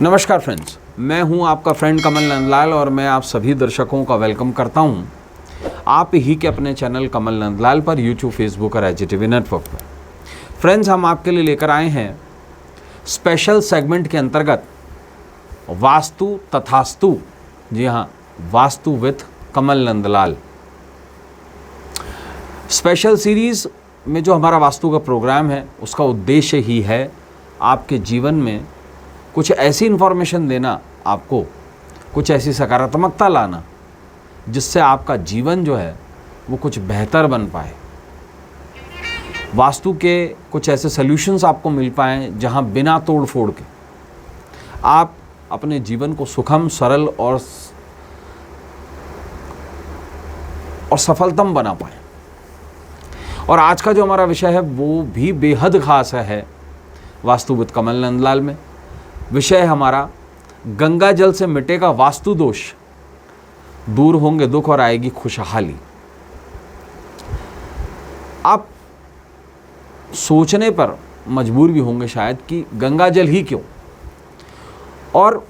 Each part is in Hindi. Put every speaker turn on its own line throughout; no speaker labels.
नमस्कार फ्रेंड्स, मैं हूं आपका फ्रेंड कमल नंदलाल और मैं आप सभी दर्शकों का वेलकम करता हूं आप ही के अपने चैनल कमल नंदलाल पर यूट्यूब, फेसबुक और IGTV नेटवर्क पर। फ्रेंड्स, हम आपके लिए लेकर आए हैं स्पेशल सेगमेंट के अंतर्गत वास्तु तथास्तु। जी हाँ, vastu with Kamal Nandlal. Special series में जो हमारा वास्तु का प्रोग्राम है उसका उद्देश्य ही है आपके जीवन में कुछ ऐसी इन्फॉर्मेशन देना, आपको कुछ ऐसी सकारात्मकता लाना जिससे आपका जीवन जो है वो कुछ बेहतर बन पाए। वास्तु के कुछ ऐसे सॉल्यूशंस आपको मिल पाएँ जहां बिना तोड़ फोड़ के आप अपने जीवन को सुखम, सरल और सफलतम बना पाएँ। और आज का जो हमारा विषय है वो भी बेहद खास है वास्तु विद कमल नंदलाल में। विषय हमारा गंगा जल से मिटेगा वास्तु दोष, दूर होंगे दुख और आएगी खुशहाली। आप सोचने पर मजबूर भी होंगे शायद कि गंगा जल ही क्यों। और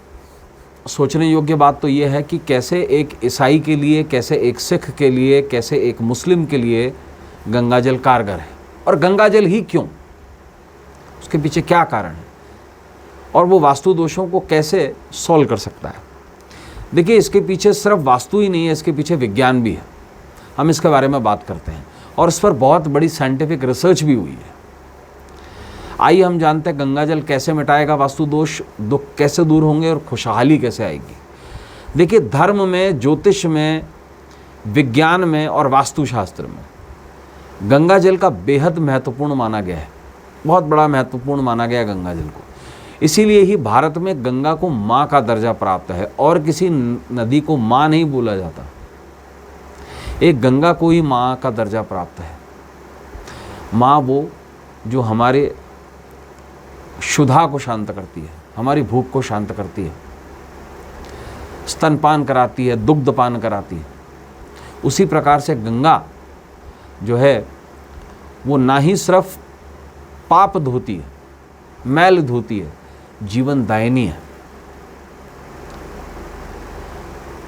सोचने योग्य बात तो यह है कि कैसे एक ईसाई के लिए, कैसे एक सिख के लिए, कैसे एक मुस्लिम के लिए गंगा जल कारगर है, और गंगा जल ही क्यों, उसके पीछे क्या कारण है और वो वास्तु दोषों को कैसे सॉल्व कर सकता है। देखिए, इसके पीछे सिर्फ वास्तु ही नहीं है, इसके पीछे विज्ञान भी है। हम इसके बारे में बात करते हैं और इस पर बहुत बड़ी साइंटिफिक रिसर्च भी हुई है। आइए हम जानते हैं गंगा जल कैसे मिटाएगा वास्तु दोष, दुख कैसे दूर होंगे और खुशहाली कैसे आएगी। देखिए, धर्म में, ज्योतिष में, विज्ञान में और वास्तुशास्त्र में गंगा जल का बेहद महत्वपूर्ण माना गया है, बहुत बड़ा महत्वपूर्ण माना गया गंगा जल को। इसीलिए ही भारत में गंगा को माँ का दर्जा प्राप्त है और किसी नदी को माँ नहीं बोला जाता, एक गंगा को ही माँ का दर्जा प्राप्त है। माँ वो जो हमारे क्षुधा को शांत करती है, हमारी भूख को शांत करती है, स्तनपान कराती है, दुग्धपान कराती है। उसी प्रकार से गंगा जो है वो ना ही सिर्फ पाप धोती है, मैल धोती है, जीवन दायिनी है।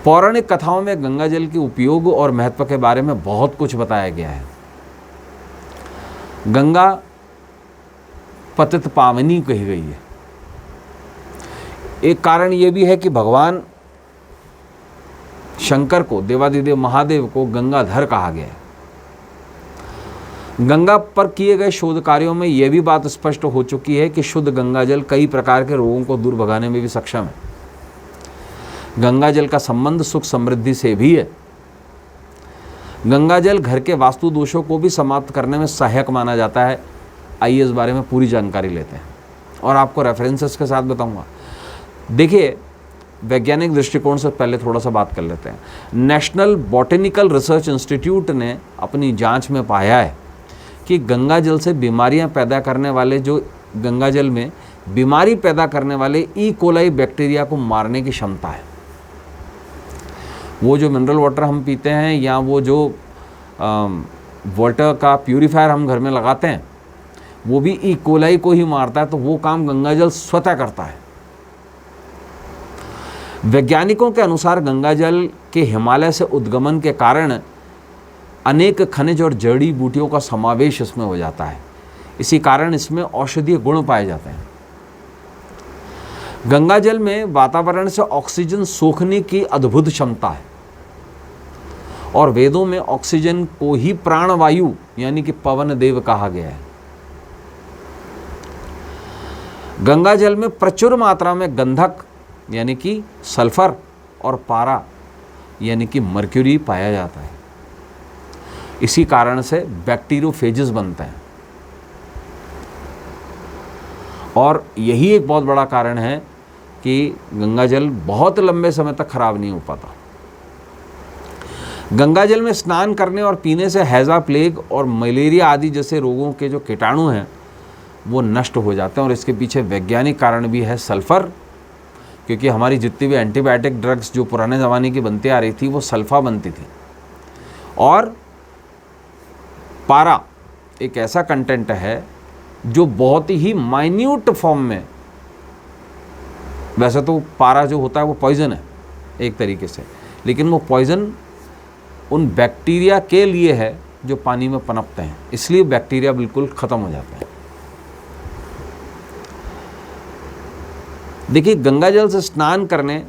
पौराणिक कथाओं में गंगा जल के उपयोग और महत्व के बारे में बहुत कुछ बताया गया है। गंगा पतित पावनी कही गई है। एक कारण यह भी है कि भगवान शंकर को, देवादिदेव महादेव को गंगाधर कहा गया है। गंगा पर किए गए शोध कार्यों में यह भी बात स्पष्ट हो चुकी है कि शुद्ध गंगा जल कई प्रकार के रोगों को दूर भगाने में भी सक्षम है। गंगा जल का संबंध सुख समृद्धि से भी है। गंगा जल घर के वास्तु दोषों को भी समाप्त करने में सहायक माना जाता है। आइए इस बारे में पूरी जानकारी लेते हैं और आपको रेफरेंसेस के साथ बताऊंगा। देखिए, वैज्ञानिक दृष्टिकोण से पहले थोड़ा सा बात कर लेते हैं। नेशनल बॉटेनिकल रिसर्च इंस्टीट्यूट ने अपनी जांच में पाया है कि गंगा जल से बीमारियां पैदा करने वाले, जो गंगा जल में बीमारी पैदा करने वाले ई कोलाई बैक्टीरिया को मारने की क्षमता है। वो जो मिनरल वाटर हम पीते हैं या वो जो वाटर का प्यूरीफायर हम घर में लगाते हैं वो भी ई कोलाई को ही मारता है, तो वो काम गंगा जल स्वतः करता है। वैज्ञानिकों के अनुसार गंगा जल के हिमालय से उद्गमन के कारण अनेक खनिज और जड़ी बूटियों का समावेश इसमें हो जाता है। इसी कारण इसमें औषधीय गुण पाए जाते हैं। गंगा जल में वातावरण से ऑक्सीजन सोखने की अद्भुत क्षमता है और वेदों में ऑक्सीजन को ही प्राणवायु यानी कि पवन देव कहा गया है। गंगा जल में प्रचुर मात्रा में गंधक यानी कि सल्फर और पारा यानी कि मर्क्यूरी पाया जाता है। इसी कारण से बैक्टीरियोफेजेस बनते हैं और यही एक बहुत बड़ा कारण है कि गंगा जल बहुत लंबे समय तक खराब नहीं हो पाता। गंगा जल में स्नान करने और पीने से हैजा, प्लेग और मलेरिया आदि जैसे रोगों के जो कीटाणु हैं वो नष्ट हो जाते हैं और इसके पीछे वैज्ञानिक कारण भी है सल्फ़र, क्योंकि हमारी जितनी भी एंटीबायोटिक ड्रग्स जो पुराने ज़माने की बनती आ रही थी वो सल्फा बनती थी। और पारा एक ऐसा कंटेंट है जो बहुत ही माइन्यूट फॉर्म में, वैसे तो पारा जो होता है वो पॉइज़न है एक तरीके से, लेकिन वो पॉइज़न उन बैक्टीरिया के लिए है जो पानी में पनपते हैं, इसलिए बैक्टीरिया बिल्कुल ख़त्म हो जाते हैं। देखिए, गंगा जल से स्नान करने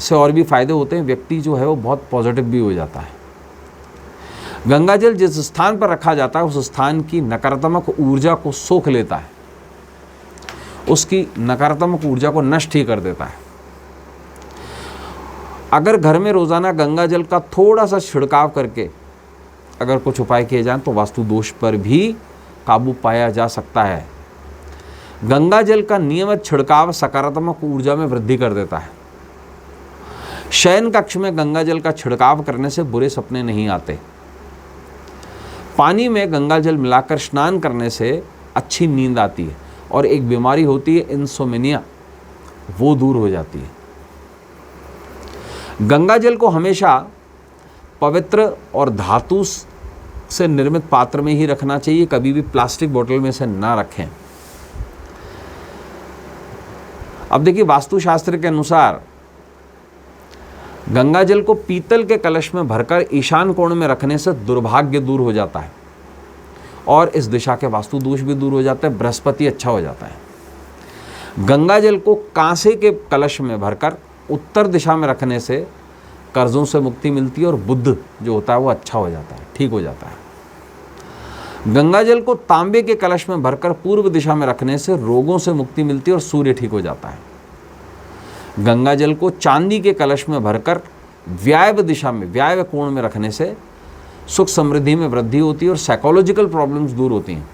से और भी फायदे होते हैं। व्यक्ति जो है वो बहुत पॉजिटिव भी हो जाता है। गंगा जल जिस स्थान पर रखा जाता है उस स्थान की नकारात्मक ऊर्जा को सोख लेता है, उसकी नकारात्मक ऊर्जा को नष्ट ही कर देता है। अगर घर में रोज़ाना गंगा जल का थोड़ा सा छिड़काव करके अगर कुछ उपाय किए जाएं तो वास्तु दोष पर भी काबू पाया जा सकता है। गंगा जल का नियमित छिड़काव सकारात्मक ऊर्जा में वृद्धि कर देता है। शयन कक्ष में गंगा जल का छिड़काव करने से बुरे सपने नहीं आते। पानी में गंगा जल मिलाकर स्नान करने से अच्छी नींद आती है और एक बीमारी होती है इंसोम्निया, वो दूर हो जाती है। गंगा जल को हमेशा पवित्र और धातु से निर्मित पात्र में ही रखना चाहिए, कभी भी प्लास्टिक बोतल में से ना रखें। अब देखिए, वास्तुशास्त्र के अनुसार गंगा जल को पीतल के कलश में भरकर ईशान कोण में रखने से दुर्भाग्य दूर हो जाता है और इस दिशा के वास्तु दोष भी दूर हो जाते हैं, बृहस्पति अच्छा हो जाता है। गंगा जल को कांसे के कलश में भरकर उत्तर दिशा में रखने से कर्जों से मुक्ति मिलती है और बुद्ध जो होता है वो अच्छा हो जाता है, ठीक हो जाता है। गंगा जल को तांबे के कलश में भरकर पूर्व दिशा में रखने से रोगों से मुक्ति मिलती है और सूर्य ठीक हो जाता है। गंगा जल को चांदी के कलश में भरकर व्यायव दिशा में, व्यायव कोण में रखने से सुख समृद्धि में वृद्धि होती है और साइकोलॉजिकल प्रॉब्लम्स दूर होती हैं।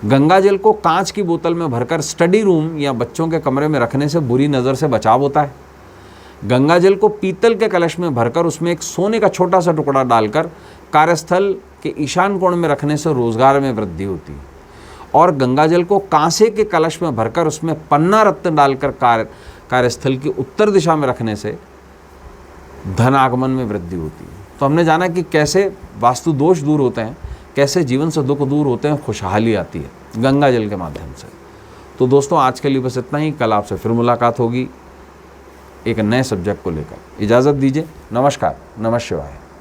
गंगा जल को कांच की बोतल में भरकर स्टडी रूम या बच्चों के कमरे में रखने से बुरी नज़र से बचाव होता है। गंगा जल को पीतल के कलश में भरकर उसमें एक सोने का छोटा सा टुकड़ा डालकर कार्यस्थल के ईशान कोण में रखने से रोजगार में वृद्धि होती है। और गंगा जल को कांसे के कलश में भरकर उसमें पन्ना रत्न डालकर कार्यस्थल की उत्तर दिशा में रखने से धन आगमन में वृद्धि होती है। तो हमने जाना कि कैसे वास्तु दोष दूर होते हैं, कैसे जीवन से दुख दूर होते हैं, खुशहाली आती है गंगा जल के माध्यम से। तो दोस्तों, आज के लिए बस इतना ही। कल आपसे फिर मुलाकात होगी एक नए सब्जेक्ट को लेकर। इजाज़त दीजिए। नमस्कार। नमः शिवाय।